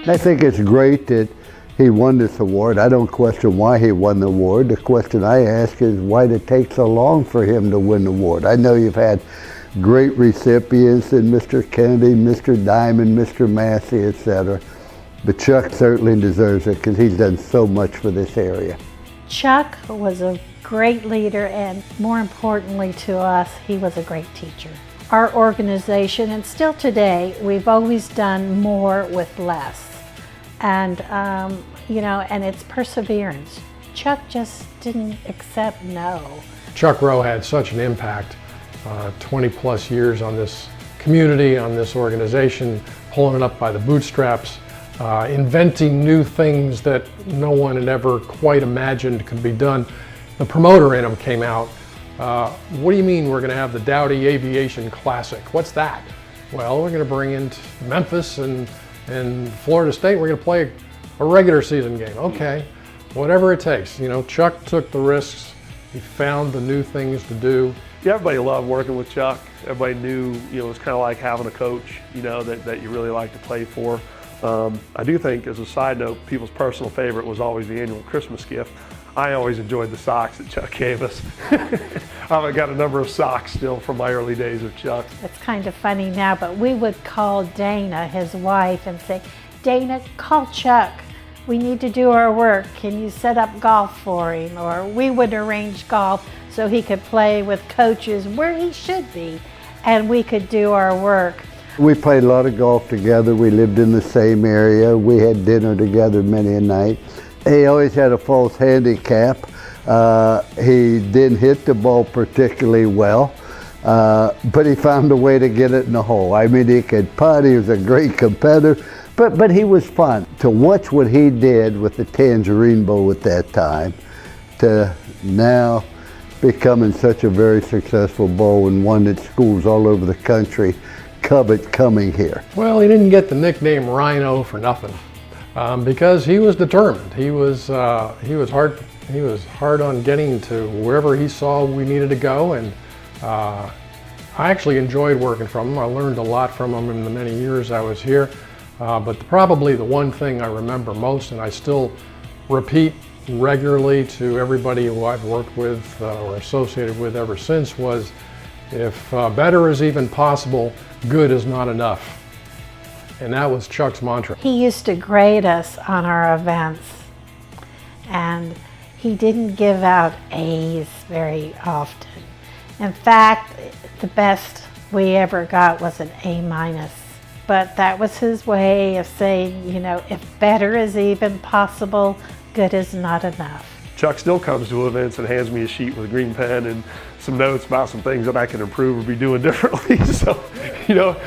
I think it's great that he won this award. I don't question why he won the award. The question I ask is why did it take so long for him to win the award? I know you've had great recipients in Mr. Kennedy, Mr. Diamond, Mr. Massey, etc. But Chuck certainly deserves it because he's done so much for this area. Chuck was a great leader, and more importantly to us, he was a great teacher. Our organization, and still today, we've always done more with less. And, and it's perseverance. Chuck just didn't accept no. Chuck Rohe had such an impact, 20 plus years on this community, on this organization, pulling it up by the bootstraps, inventing new things that no one had ever quite imagined could be done. The promoter in him came out. What do you mean we're going to have the Dowdy Aviation Classic? What's that? Well, we're going to bring in Memphis and Florida State. We're going to play a regular season game. Okay, whatever it takes. You know, Chuck took the risks. He found the new things to do. Yeah, everybody loved working with Chuck. Everybody knew, it was kind of like having a coach, that you really like to play for. I do think, as a side note, people's personal favorite was always the annual Christmas gift. I always enjoyed the socks that Chuck gave us. I've got a number of socks still from my early days of Chuck. It's kind of funny now, but we would call Dana, his wife, and say, Dana, call Chuck. We need to do our work. Can you set up golf for him? Or we would arrange golf so he could play with coaches where he should be, and we could do our work. We played a lot of golf together. We lived in the same area. We had dinner together many a night. He always had a false handicap. He didn't hit the ball particularly well, but he found a way to get it in the hole. I mean, he could putt. He was a great competitor, but he was fun. To watch what he did with the Tangerine Bowl at that time, to now becoming such a very successful bowl and one that schools all over the country covet coming here. Well, he didn't get the nickname Rhino for nothing. Because he was determined. He was hard on getting to wherever he saw we needed to go, and I actually enjoyed working from him. I learned a lot from him in the many years I was here. But probably the one thing I remember most, and I still repeat regularly to everybody who I've worked with or associated with ever since, was if better is even possible, good is not enough. And that was Chuck's mantra. He used to grade us on our events, and he didn't give out A's very often. In fact, the best we ever got was an A-. But that was his way of saying, if better is even possible, good is not enough. Chuck still comes to events and hands me a sheet with a green pen and some notes about some things that I can improve or be doing differently. So,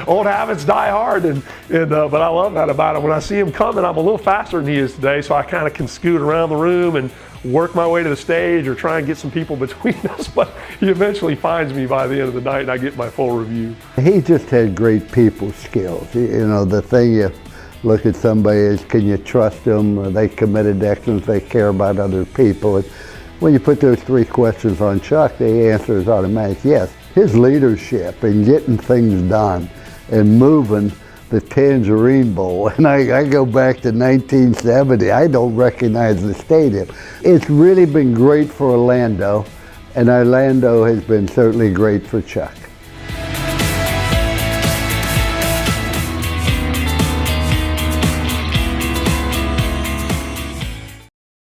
old habits die hard, but I love that about him. When I see him coming, I'm a little faster than he is today, so I kind of can scoot around the room and work my way to the stage or try and get some people between us, but he eventually finds me by the end of the night and I get my full review. He just had great people skills. The thing you look at somebody is, can you trust them? Are they committed to excellence? They care about other people? And when you put those three questions on Chuck, the answer is automatic yes. His leadership in getting things done and moving the Tangerine Bowl, and I go back to 1970, I don't recognize the stadium. It's really been great for Orlando, and Orlando has been certainly great for Chuck.